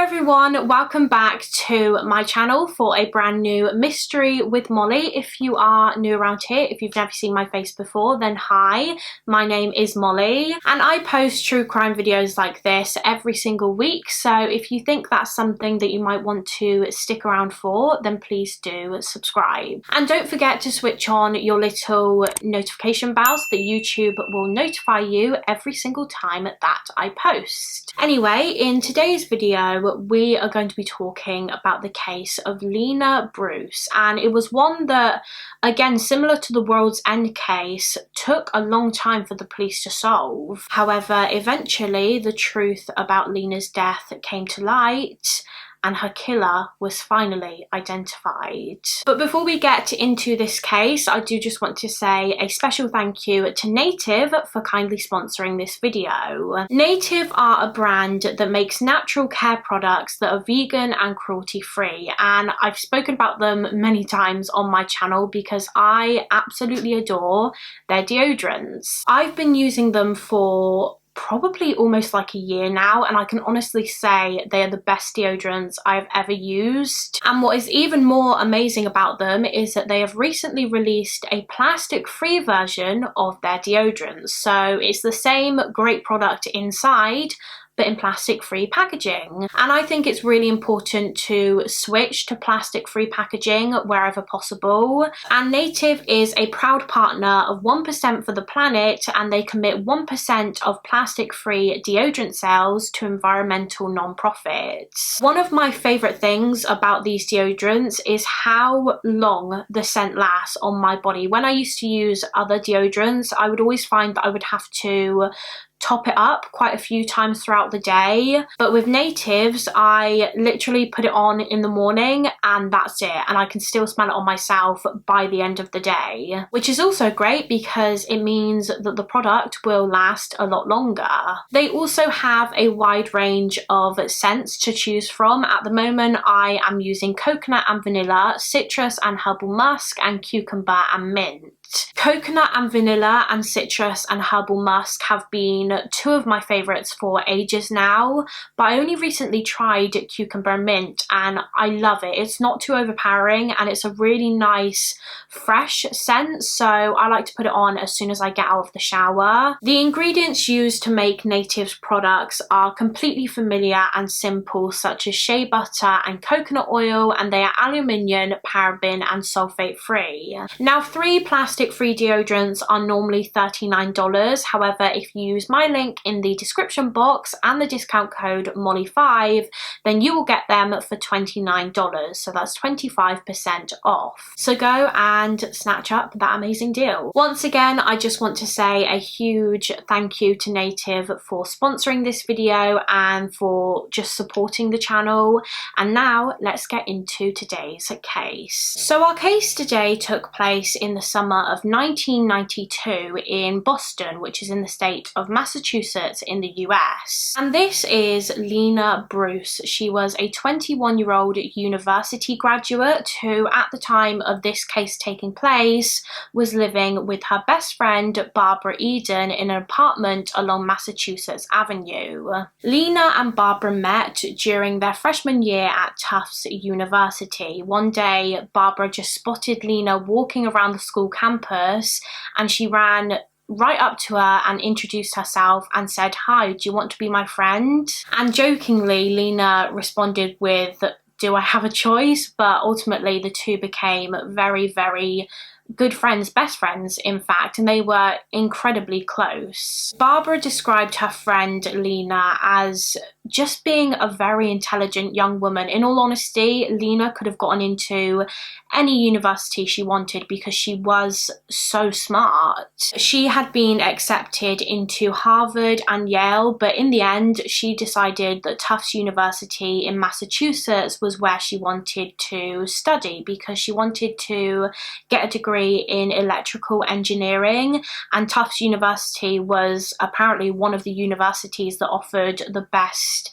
everyone, welcome back to my channel for a brand new mystery with Molly. If you are new around here, if you've never seen my face before, then hi, my name is Molly and I post true crime videos like this every single week, so if you think that's something that you might want to stick around for, then please do subscribe. And don't forget to switch on your little notification bells that YouTube will notify you every single time that I post. Anyway, in today's video we are going to be talking about the case of Lena Bruce, and it was one that, again, similar to the World's End case, took a long time for the police to solve. However, eventually the truth about Lena's death came to light and her killer was finally identified. But before we get into this case, I do just want to say a special thank you to Native for kindly sponsoring this video. Native are a brand that makes natural care products that are vegan and cruelty free, and I've spoken about them many times on my channel because I absolutely adore their deodorants. I've been using them for probably almost like a year now, and I can honestly say they are the best deodorants I've ever used. And what is even more amazing about them is that they have recently released a plastic-free version of their deodorants. So it's the same great product inside, but in plastic-free packaging. And I think it's really important to switch to plastic-free packaging wherever possible. And Native is a proud partner of 1% for the Planet, and they commit 1% of plastic-free deodorant sales to environmental non-profits. One of my favourite things about these deodorants is how long the scent lasts on my body. When I used to use other deodorants, I would always find that I would have to top it up quite a few times throughout the day, but with Natives I literally put it on in the morning and that's it, and I can still smell it on myself by the end of the day, which is also great because it means that the product will last a lot longer. They also have a wide range of scents to choose from. At the moment I am using coconut and vanilla, citrus and herbal musk, and cucumber and mint. Coconut and vanilla and citrus and herbal musk have been two of my favourites for ages now, but I only recently tried cucumber and mint and I love it. It's not too overpowering and it's a really nice fresh scent, so I like to put it on as soon as I get out of the shower. The ingredients used to make Native's products are completely familiar and simple, such as shea butter and coconut oil, and they are aluminium, paraben and sulfate free. Now, 3 plastic-free deodorants are normally $39. However, if you use my link in the description box and the discount code molly5, then you will get them for $29, so that's 25% off. So go and snatch up that amazing deal. Once again, I just want to say a huge thank you to Native for sponsoring this video and for just supporting the channel. And now let's get into today's case. So our case today took place in the summer of 1992 in Boston, which is in the state of Massachusetts in the US. And this is Lena Bruce. She was a 21-year-old university graduate who, at the time of this case taking place, was living with her best friend Barbara Eden in an apartment along Massachusetts Avenue. Lena and Barbara met during their freshman year at Tufts University. One day, Barbara just spotted Lena walking around the school campus and she ran right up to her and introduced herself and said, "Hi, do you want to be my friend?" And jokingly, Lena responded with, "Do I have a choice?" But ultimately the two became very, very good friends, best friends in fact, and they were incredibly close. Barbara described her friend Lena as just being a very intelligent young woman. In all honesty, Lena could have gotten into any university she wanted because she was so smart. She had been accepted into Harvard and Yale, but in the end she decided that Tufts University in Massachusetts was where she wanted to study because she wanted to get a degree in electrical engineering, and Tufts University was apparently one of the universities that offered the best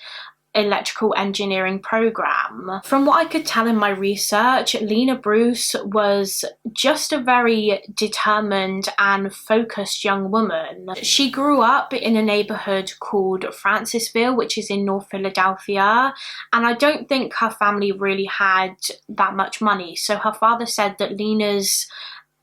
electrical engineering program. From what I could tell in my research, Lena Bruce was just a very determined and focused young woman. She grew up in a neighborhood called Francisville, which is in North Philadelphia, and I don't think her family really had that much money. So her father said that Lena's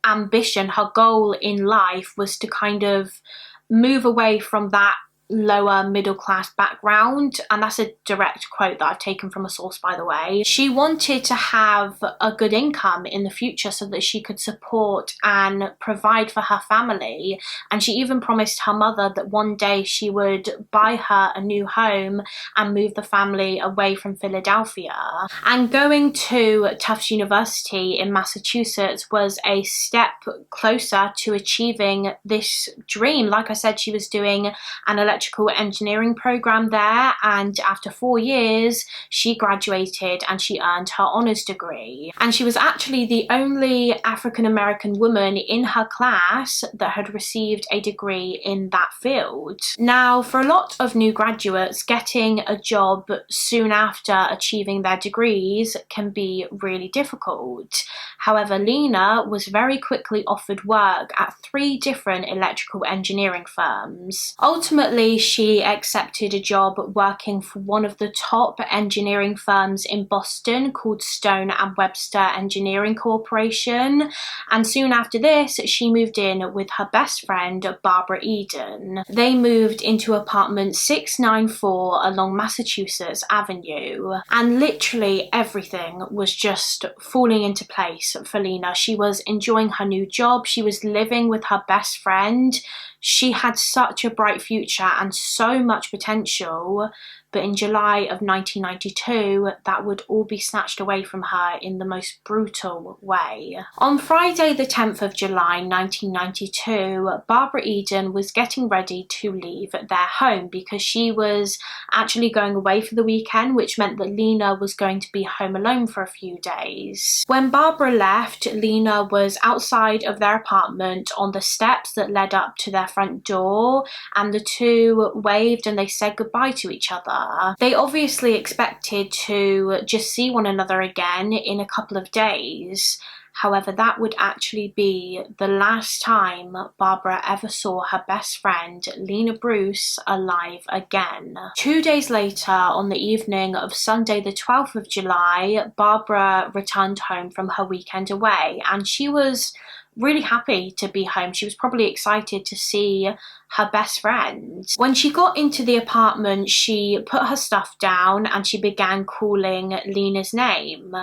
ambition, her goal in life, was to kind of move away from that lower middle class background, and that's a direct quote that I've taken from a source, by the way. She wanted to have a good income in the future so that she could support and provide for her family, and she even promised her mother that one day she would buy her a new home and move the family away from Philadelphia. And going to Tufts University in Massachusetts was a step closer to achieving this dream. Like I said, she was doing an electrical engineering program there, and after 4 years she graduated and she earned her honors degree. And she was actually the only African-American woman in her class that had received a degree in that field. Now, for a lot of new graduates, getting a job soon after achieving their degrees can be really difficult. However, Lena was very quickly offered work at 3 different electrical engineering firms. Ultimately, she accepted a job working for one of the top engineering firms in Boston called Stone and Webster Engineering Corporation. And soon after this, she moved in with her best friend, Barbara Eden. They moved into apartment 694 along Massachusetts Avenue. And literally everything was just falling into place for Lena. She was enjoying her new job. She was living with her best friend. She had such a bright future and so much potential, but in July of 1992, that would all be snatched away from her in the most brutal way. On Friday the 10th of July 1992, Barbara Eden was getting ready to leave their home because she was actually going away for the weekend, which meant that Lena was going to be home alone for a few days. When Barbara left, Lena was outside of their apartment on the steps that led up to their front door, and the two waved and they said goodbye to each other. They obviously expected to just see one another again in a couple of days. However, that would actually be the last time Barbara ever saw her best friend, Lena Bruce, alive again. 2 days later, on the evening of Sunday the 12th of July, Barbara returned home from her weekend away, and she was really happy to be home. She was probably excited to see her best friend. When she got into the apartment, she put her stuff down and she began calling Lena's name.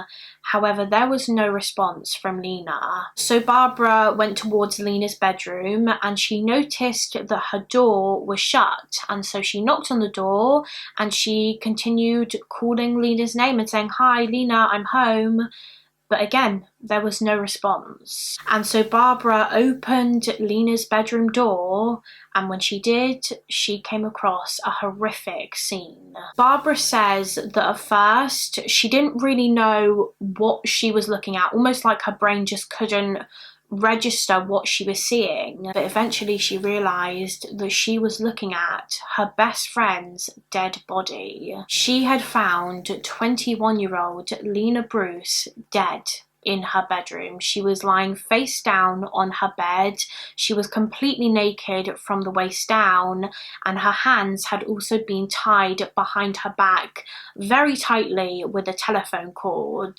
However, there was no response from Lena. So Barbara went towards Lena's bedroom and she noticed that her door was shut. And so she knocked on the door and she continued calling Lena's name and saying, "Hi, Lena, I'm home." But again, there was no response. And so Barbara opened Lena's bedroom door, and when she did, she came across a horrific scene. Barbara says that at first, she didn't really know what she was looking at, almost like her brain just couldn't register what she was seeing. But eventually she realized that she was looking at her best friend's dead body. She had found 21-year-old Lena Bruce dead in her bedroom. She was lying face down on her bed. She was completely naked from the waist down, and her hands had also been tied behind her back very tightly with a telephone cord.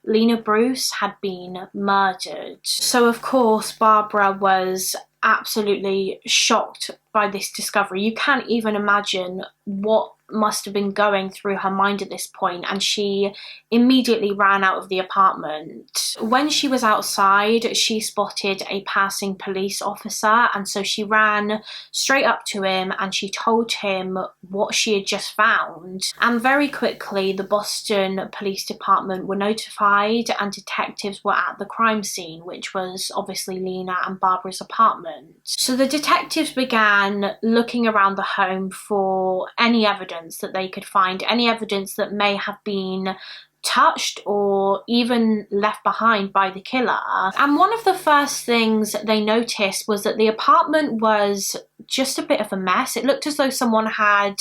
Lena Bruce had been murdered. So of course Barbara was absolutely shocked by this discovery. You can't even imagine what must have been going through her mind at this point, and she immediately ran out of the apartment. When she was outside, she spotted a passing police officer, and so she ran straight up to him and she told him what she had just found. And very quickly the Boston Police Department were notified and detectives were at the crime scene, which was obviously Lena and Barbara's apartment. So the detectives began looking around the home for any evidence that they could find, any evidence that may have been touched or even left behind by the killer. And one of the first things they noticed was that the apartment was just a bit of a mess. It looked as though someone had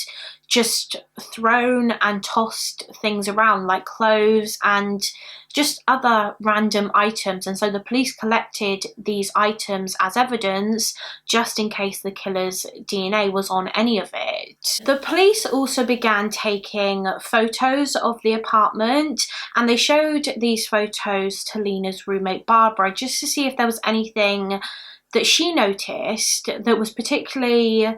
just thrown and tossed things around, like clothes and just other random items, and so the police collected these items as evidence just in case the killer's DNA was on any of it. The police also began taking photos of the apartment, and they showed these photos to Lena's roommate Barbara just to see if there was anything that she noticed that was particularly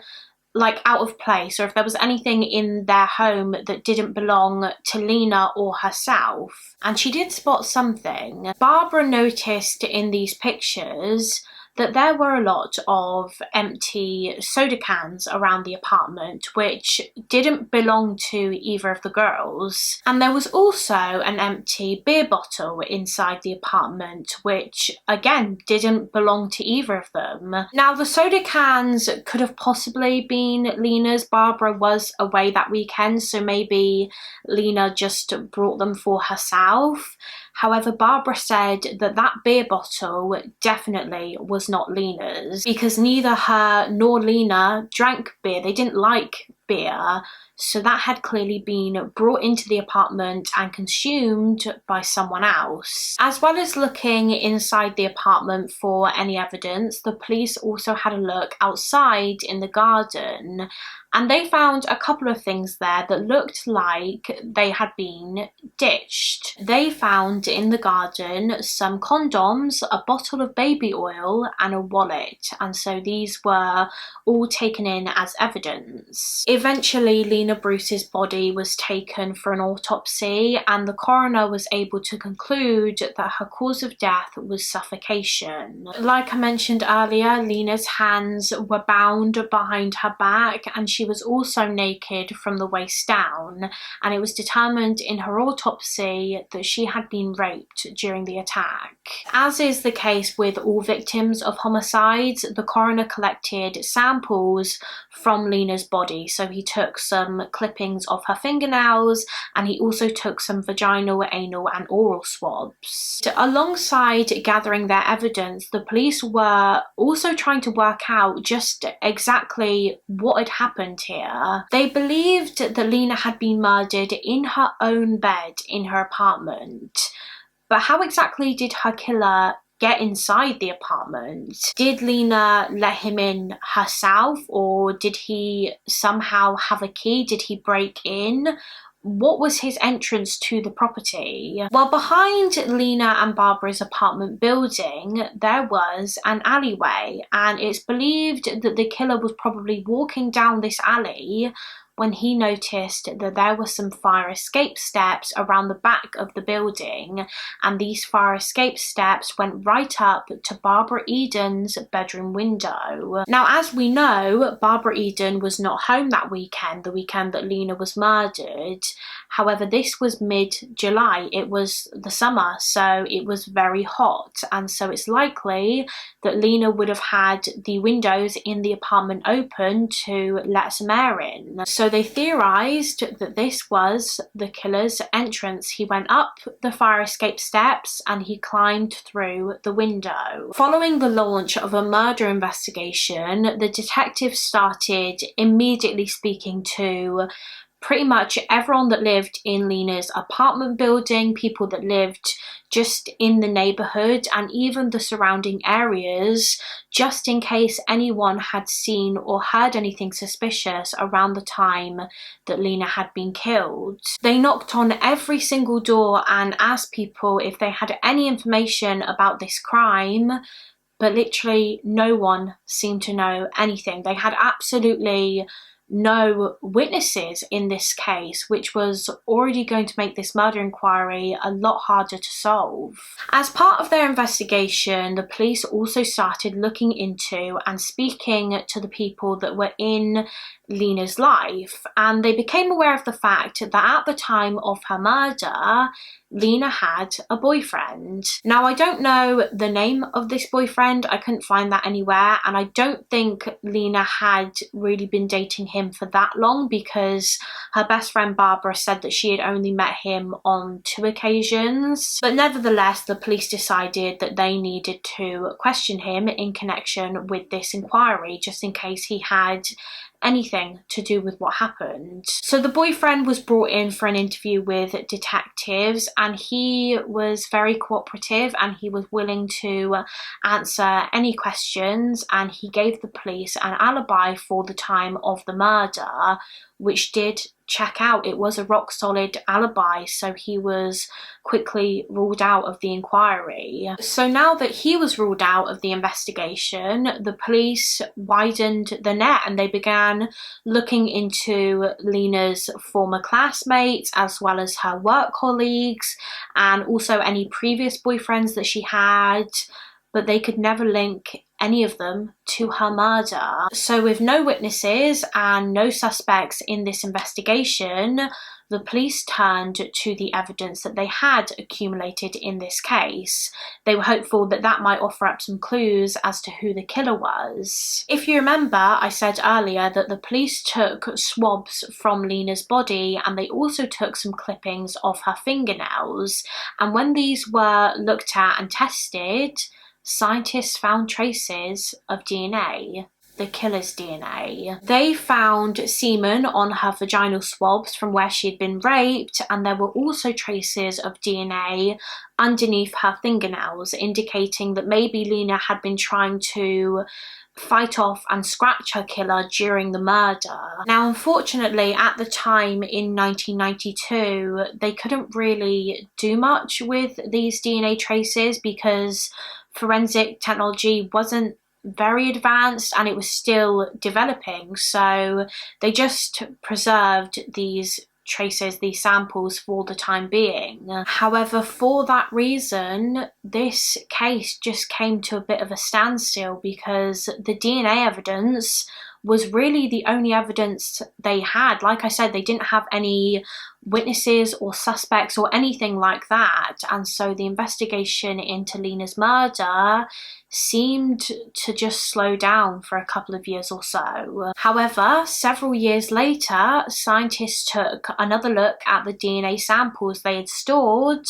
like out of place, or if there was anything in their home that didn't belong to Lena or herself. And she did spot something. Barbara noticed in these pictures that there were a lot of empty soda cans around the apartment, which didn't belong to either of the girls. And there was also an empty beer bottle inside the apartment, which again didn't belong to either of them. Now, the soda cans could have possibly been Lena's. Barbara was away that weekend, so maybe Lena just brought them for herself. However, Barbara said that that beer bottle definitely was not Lena's, because neither her nor Lena drank beer. They didn't like beer, so that had clearly been brought into the apartment and consumed by someone else. As well as looking inside the apartment for any evidence, the police also had a look outside in the garden, and they found a couple of things there that looked like they had been ditched. They found in the garden some condoms, a bottle of baby oil, and a wallet, and so these were all taken in as evidence. Eventually, Lena Bruce's body was taken for an autopsy, and the coroner was able to conclude that her cause of death was suffocation. Like I mentioned earlier, Lena's hands were bound behind her back, and she was also naked from the waist down, and it was determined in her autopsy that she had been raped during the attack. As is the case with all victims of homicides, the coroner collected samples from Lena's body. So he took some clippings of her fingernails, and he also took some vaginal, anal and oral swabs. Alongside gathering their evidence, the police were also trying to work out just exactly what had happened here. They believed that Lena had been murdered in her own bed in her apartment, but how exactly did her killer get inside the apartment? Did Lena let him in herself, or did he somehow have a key? Did he break in? What was his entrance to the property? Well, behind Lena and Barbara's apartment building, there was an alleyway, and it's believed that the killer was probably walking down this alley when he noticed that there were some fire escape steps around the back of the building, and these fire escape steps went right up to Barbara Eden's bedroom window. Now, as we know, Barbara Eden was not home that weekend, the weekend that Lena was murdered. However, this was mid-July, it was the summer, so it was very hot, and so it's likely that Lena would have had the windows in the apartment open to let some air in. So they theorised that this was the killer's entrance. He went up the fire escape steps and he climbed through the window. Following the launch of a murder investigation, the detectives started immediately speaking to pretty much everyone that lived in Lena's apartment building, people that lived just in the neighbourhood and even the surrounding areas, just in case anyone had seen or heard anything suspicious around the time that Lena had been killed. They knocked on every single door and asked people if they had any information about this crime, but literally no one seemed to know anything. They had absolutely no witnesses in this case, which was already going to make this murder inquiry a lot harder to solve. As part of their investigation, the police also started looking into and speaking to the people that were in Lena's life, and they became aware of the fact that at the time of her murder, Lena had a boyfriend. Now, I don't know the name of this boyfriend, I couldn't find that anywhere, and I don't think Lena had really been dating him for that long, because her best friend Barbara said that she had only met him on 2 occasions. But nevertheless, the police decided that they needed to question him in connection with this inquiry, just in case he had anything to do with what happened. So the boyfriend was brought in for an interview with detectives, and he was very cooperative and he was willing to answer any questions, and he gave the police an alibi for the time of the murder, which did check out. It was a rock solid alibi, so he was quickly ruled out of the inquiry. So now that he was ruled out of the investigation, the police widened the net and they began looking into Lena's former classmates as well as her work colleagues and also any previous boyfriends that she had, but they could never link any of them to her murder. So with no witnesses and no suspects in this investigation, the police turned to the evidence that they had accumulated in this case. They were hopeful that that might offer up some clues as to who the killer was. If you remember, I said earlier that the police took swabs from Lena's body and they also took some clippings of her fingernails, and when these were looked at and tested, scientists found traces of DNA, the killer's DNA. They found semen on her vaginal swabs from where she had been raped, and there were also traces of DNA underneath her fingernails, indicating that maybe Lena had been trying to fight off and scratch her killer during the murder. Now, unfortunately, at the time in 1992, they couldn't really do much with these DNA traces because forensic technology wasn't very advanced and it was still developing, so they just preserved these traces, these samples, for the time being. However, for that reason, this case just came to a bit of a standstill because the DNA evidence was really the only evidence they had. Like I said, they didn't have any witnesses or suspects or anything like that, and so the investigation into Lena's murder seemed to just slow down for a couple of years or so. However, several years later, scientists took another look at the DNA samples they had stored,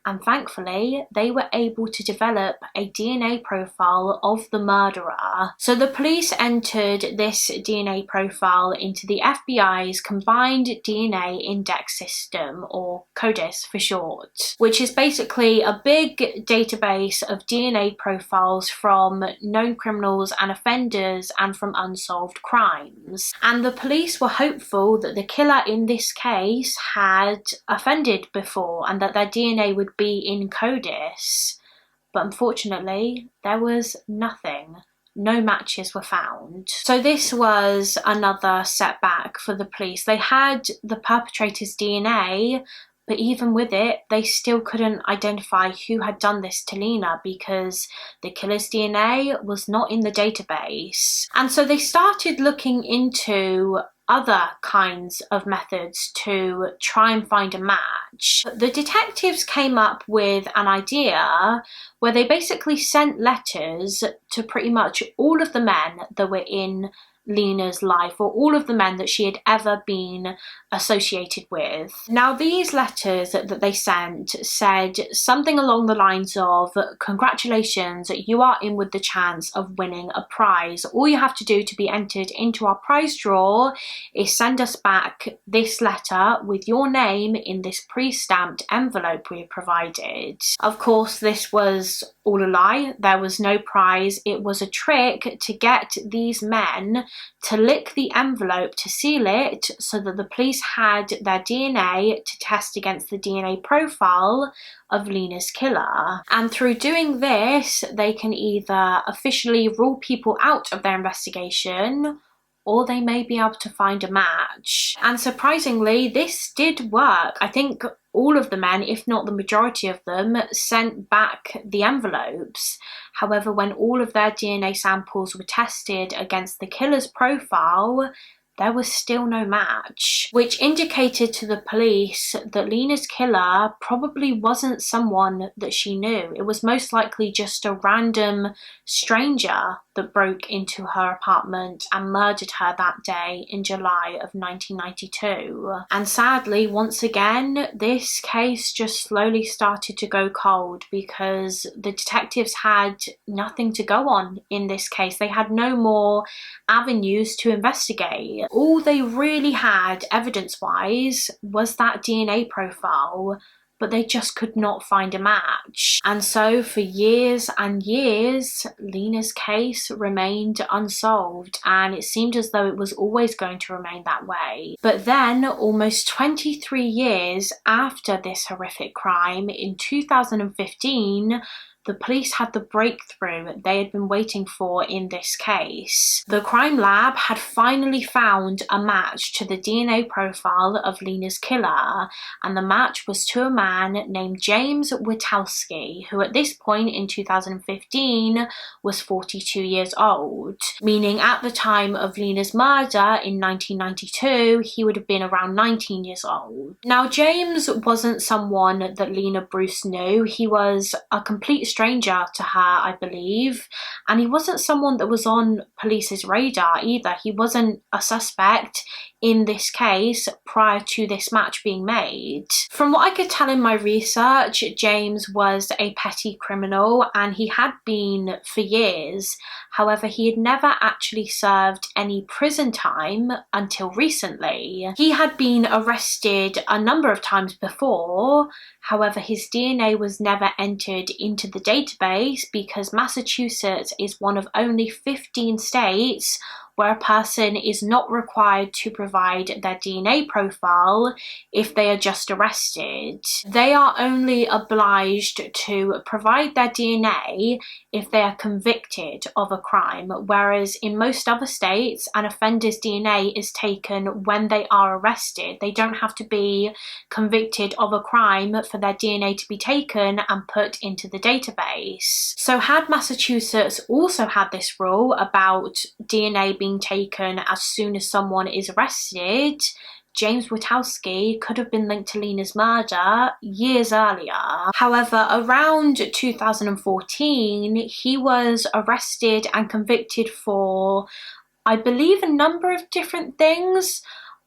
and thankfully they were able to develop a DNA profile of the murderer. So the police entered this DNA profile into the FBI's Combined DNA Index System, or CODIS for short, which is basically a big database of DNA profiles from known criminals and offenders and from unsolved crimes. And the police were hopeful that the killer in this case had offended before and that their DNA would be in CODIS, but unfortunately there was nothing. No matches were found. So this was another setback for the police. They had the perpetrator's DNA, but even with it, they still couldn't identify who had done this to Lena because the killer's DNA was not in the database. And so they started looking into other kinds of methods to try and find a match. The detectives came up with an idea where they basically sent letters to pretty much all of the men that were in Lena's life, or all of the men that she had ever been associated with. Now, these letters that they sent said something along the lines of, "Congratulations, you are in with the chance of winning a prize. All you have to do to be entered into our prize draw is send us back this letter with your name in this pre-stamped envelope we have provided." Of course, this was all a lie. There was no prize. It was a trick to get these men to lick the envelope to seal it so that the police had their DNA to test against the DNA profile of Lena's killer. And through doing this, they can either officially rule people out of their investigation, or they may be able to find a match. And surprisingly, this did work. I think all of the men, if not the majority of them, sent back the envelopes. However, when all of their DNA samples were tested against the killer's profile, there was still no match, which indicated to the police that Lena's killer probably wasn't someone that she knew. It was most likely just a random stranger that broke into her apartment and murdered her that day in July of 1992. And sadly, once again, this case just slowly started to go cold because the detectives had nothing to go on in this case. They had no more avenues to investigate. All they really had evidence-wise was that DNA profile, but they just could not find a match. And so for years and years, Lena's case remained unsolved, and it seemed as though it was always going to remain that way. But then, almost 23 years after this horrific crime, in 2015, the police had the breakthrough they had been waiting for in this case. The crime lab had finally found a match to the DNA profile of Lena's killer, and the match was to a man named James Witowski, who at this point in 2015 was 42 years old, meaning at the time of Lena's murder in 1992, he would have been around 19 years old. Now, James wasn't someone that Lena Bruce knew. He was a complete stranger to her, I believe, and he wasn't someone that was on police's radar either. He wasn't a suspect in this case prior to this match being made. From what I could tell in my research, James was a petty criminal, and he had been for years. However, he had never actually served any prison time until recently. He had been arrested a number of times before. However, his DNA was never entered into the database because Massachusetts is one of only 15 states where a person is not required to provide their DNA profile if they are just arrested. They are only obliged to provide their DNA if they are convicted of a crime, whereas in most other states, an offender's DNA is taken when they are arrested. They don't have to be convicted of a crime for their DNA to be taken and put into the database. So had Massachusetts also had this rule about DNA being taken as soon as someone is arrested, James Witowski could have been linked to Lena's murder years earlier. However, around 2014, he was arrested and convicted for, I believe, a number of different things.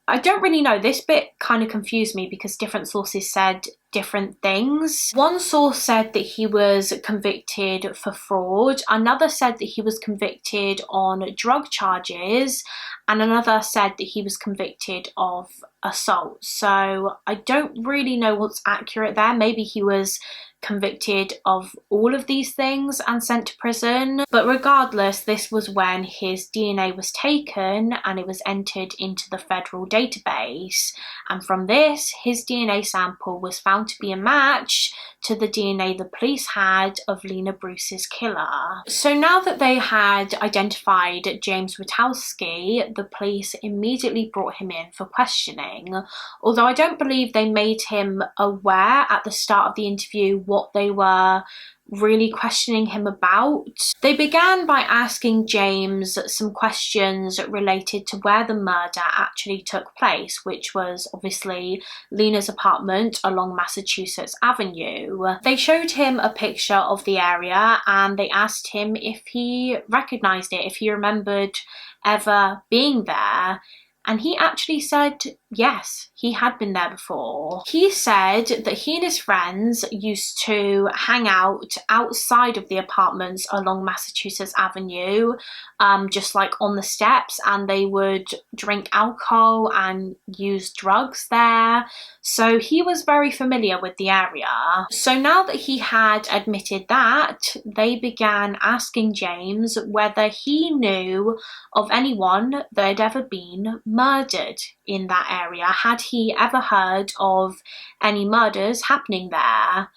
I don't really know. This bit kind of confused me because different sources said different things. One source said that he was convicted for fraud, another said that he was convicted on drug charges, and another said that he was convicted of assault. So I don't really know what's accurate there. Maybe he was convicted of all of these things and sent to prison, but regardless, this was when his DNA was taken and it was entered into the federal database, and from this his DNA sample was found to be a match to the DNA the police had of Lena Bruce's killer. So now that they had identified James Witowski, the police immediately brought him in for questioning, although I don't believe they made him aware at the start of the interview what they were really questioning him about. They began by asking James some questions related to where the murder actually took place, which was obviously Lena's apartment along Massachusetts Avenue. They showed him a picture of the area and they asked him if he recognized it, if he remembered ever being there. And he actually said yes, he had been there before. He said that he and his friends used to hang out outside of the apartments along Massachusetts Avenue, just like on the steps, and they would drink alcohol and use drugs there. So he was very familiar with the area. So now that he had admitted that, they began asking James whether he knew of anyone that had ever been murdered in that area. Had he ever heard of any murders happening there?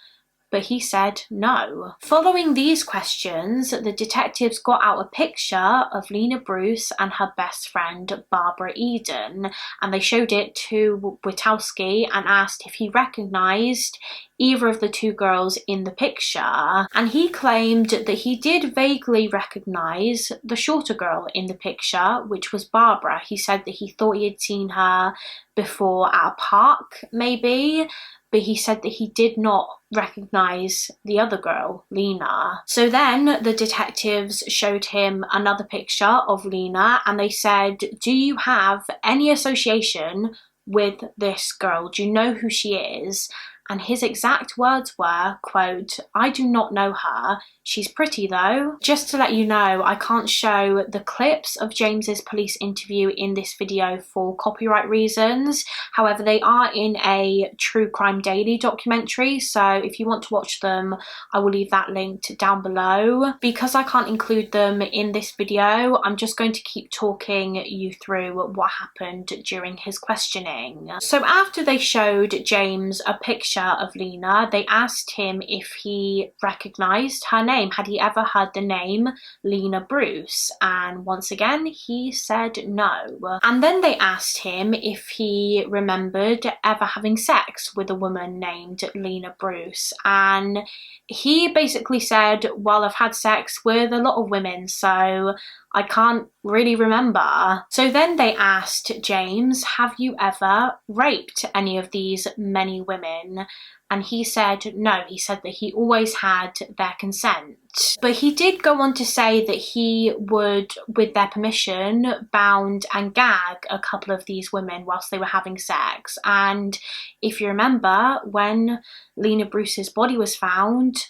but he said no. Following these questions, the detectives got out a picture of Lena Bruce and her best friend Barbara Eden, and they showed it to Witowski and asked if he recognised either of the two girls in the picture, and he claimed that he did vaguely recognise the shorter girl in the picture, which was Barbara. He said that he thought he had seen her before at a park, maybe, but he said that he did not recognise the other girl, Lena. So then the detectives showed him another picture of Lena and they said, do you have any association with this girl? Do you know who she is? And his exact words were, quote, I do not know her. She's pretty though. Just to let you know, I can't show the clips of James's police interview in this video for copyright reasons. However, they are in a True Crime Daily documentary, so if you want to watch them, I will leave that linked down below. Because I can't include them in this video, I'm just going to keep talking you through what happened during his questioning. So after they showed James a picture of Lena, they asked him if he recognised her name. Had he ever heard the name Lena Bruce? And once again, he said no. And then they asked him if he remembered ever having sex with a woman named Lena Bruce. And he basically said, well, I've had sex with a lot of women, so I can't really remember. So then they asked James, have you ever raped any of these many women? And he said no. He said that he always had their consent. But he did go on to say that he would, with their permission, bound and gag a couple of these women whilst they were having sex. And if you remember, when Lena Bruce's body was found,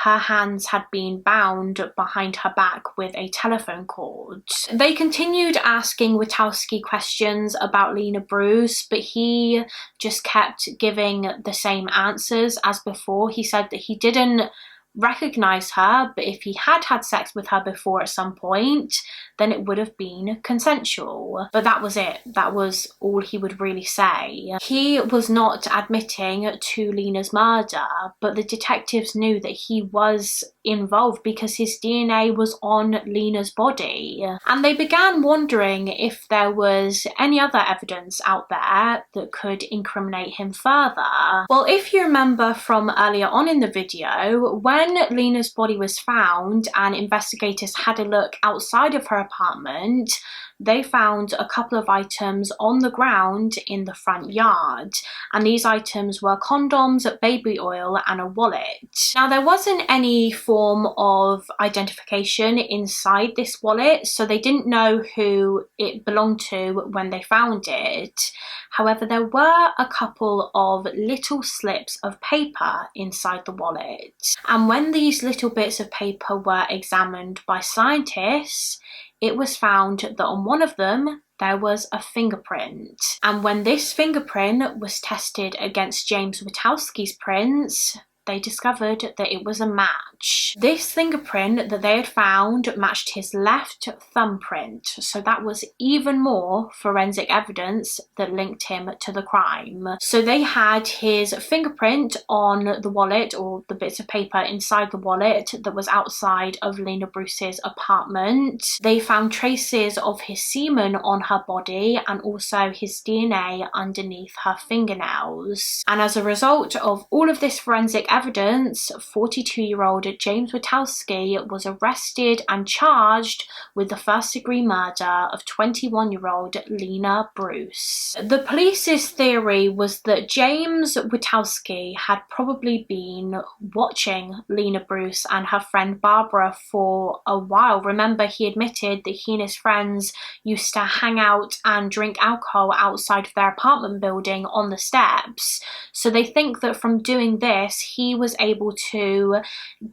her hands had been bound behind her back with a telephone cord. They continued asking Witowski questions about Lena Bruce, but he just kept giving the same answers as before. He said that he didn't recognise her, but if he had had sex with her before at some point, then it would have been consensual. But that was it. That was all he would really say. He was not admitting to Lena's murder, but the detectives knew that he was involved because his DNA was on Lena's body. And they began wondering if there was any other evidence out there that could incriminate him further. Well, if you remember from earlier on in the video, when Lena's body was found and investigators had a look outside of her apartment, they found a couple of items on the ground in the front yard, and these items were condoms, baby oil and a wallet. Now, there wasn't any form of identification inside this wallet, so they didn't know who it belonged to when they found it. However, there were a couple of little slips of paper inside the wallet, and when these little bits of paper were examined by scientists, it was found that on one of them there was a fingerprint. And when this fingerprint was tested against James Witowski's prints, they discovered that it was a match. This fingerprint that they had found matched his left thumbprint, so that was even more forensic evidence that linked him to the crime. So they had his fingerprint on the wallet, or the bits of paper inside the wallet that was outside of Lena Bruce's apartment. They found traces of his semen on her body and also his DNA underneath her fingernails. And as a result of all of this forensic evidence, 42-year-old James Witowski was arrested and charged with the first-degree murder of 21-year-old Lena Bruce. The police's theory was that James Witowski had probably been watching Lena Bruce and her friend Barbara for a while. Remember, he admitted that he and his friends used to hang out and drink alcohol outside of their apartment building on the steps. So they think that from doing this, he was able to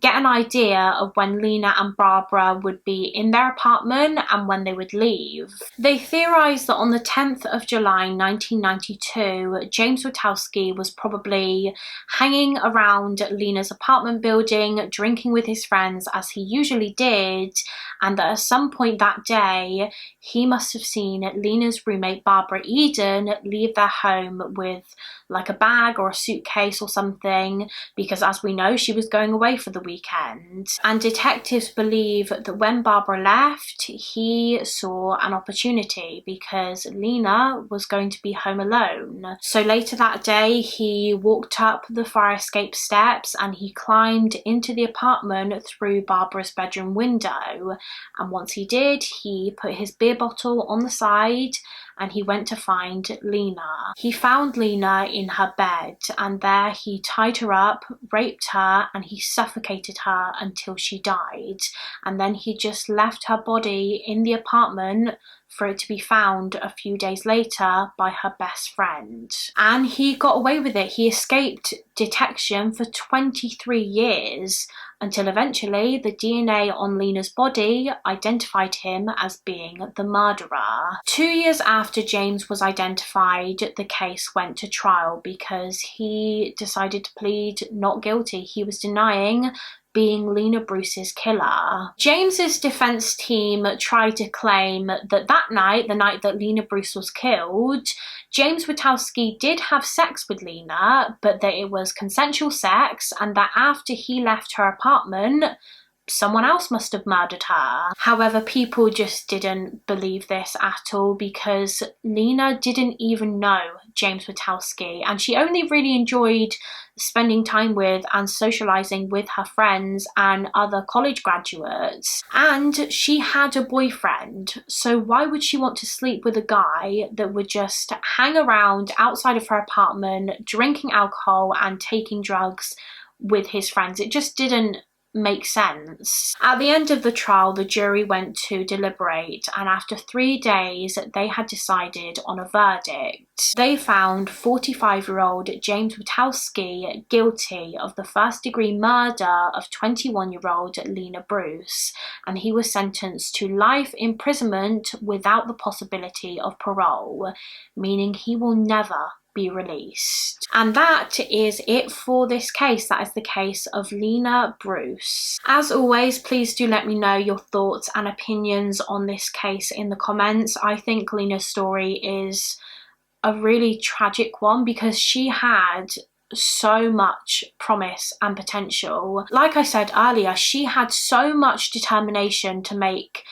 get get an idea of when Lena and Barbara would be in their apartment and when they would leave. They theorised that on the 10th of July 1992, James Witowski was probably hanging around Lena's apartment building, drinking with his friends as he usually did, and that at some point that day, he must have seen Lena's roommate Barbara Eden leave their home with like a bag or a suitcase or something, because as we know, she was going away for the weekend. And detectives believe that when Barbara left, he saw an opportunity because Lena was going to be home alone. So later that day, he walked up the fire escape steps and he climbed into the apartment through Barbara's bedroom window. And once he did, he put his beer bottle on the side and he went to find Lena. He found Lena in her bed, and there he tied her up, raped her, and he suffocated her until she died. And then he just left her body in the apartment for it to be found a few days later by her best friend. And he got away with it. He escaped detection for 23 years until eventually the DNA on Lena's body identified him as being the murderer. 2 years after James was identified, the case went to trial because he decided to plead not guilty. He was denying being Lena Bruce's killer. James's defense team tried to claim that night, the night that Lena Bruce was killed, James Witowski did have sex with Lena, but that it was consensual sex, and that after he left her apartment, someone else must have murdered her. However, people just didn't believe this at all because Lena didn't even know James Witowski, and she only really enjoyed spending time with and socializing with her friends and other college graduates. And she had a boyfriend, so why would she want to sleep with a guy that would just hang around outside of her apartment, drinking alcohol and taking drugs with his friends? It just didn't make sense. At the end of the trial, the jury went to deliberate, and after 3 days, they had decided on a verdict. They found 45-year-old James Witowski guilty of the first-degree murder of 21-year-old Lena Bruce, and he was sentenced to life imprisonment without the possibility of parole, meaning he will never be released. And that is it for this case. That is the case of Lena Bruce. As always, please do let me know your thoughts and opinions on this case in the comments. I think Lena's story is a really tragic one because she had so much promise and potential. Like I said earlier, she had so much determination to make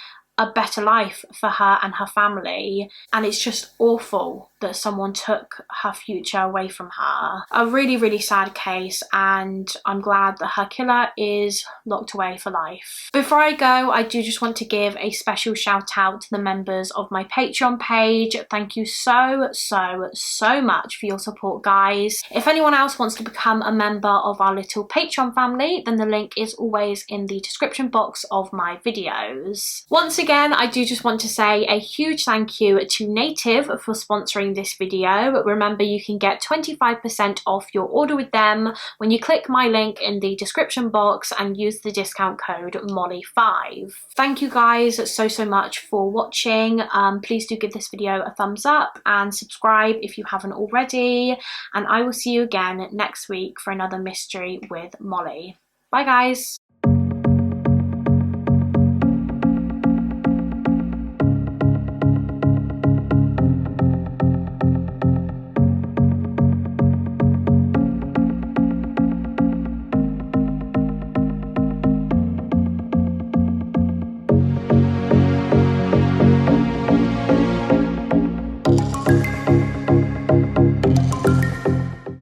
a better life for her and her family, and it's just awful that someone took her future away from her. A really, really sad case, and I'm glad that her killer is locked away for life. Before I go, I do just want to give a special shout out to the members of my Patreon page. Thank you so much for your support, guys. If anyone else wants to become a member of our little Patreon family, then the link is always in the description box of my videos. Once again, I do just want to say a huge thank you to Native for sponsoring this video. Remember, you can get 25% off your order with them when you click my link in the description box and use the discount code mollie5. Thank you guys so much for watching. Please do give this video a thumbs up and subscribe if you haven't already, and I will see you again next week for another mystery with Mollie. Bye guys.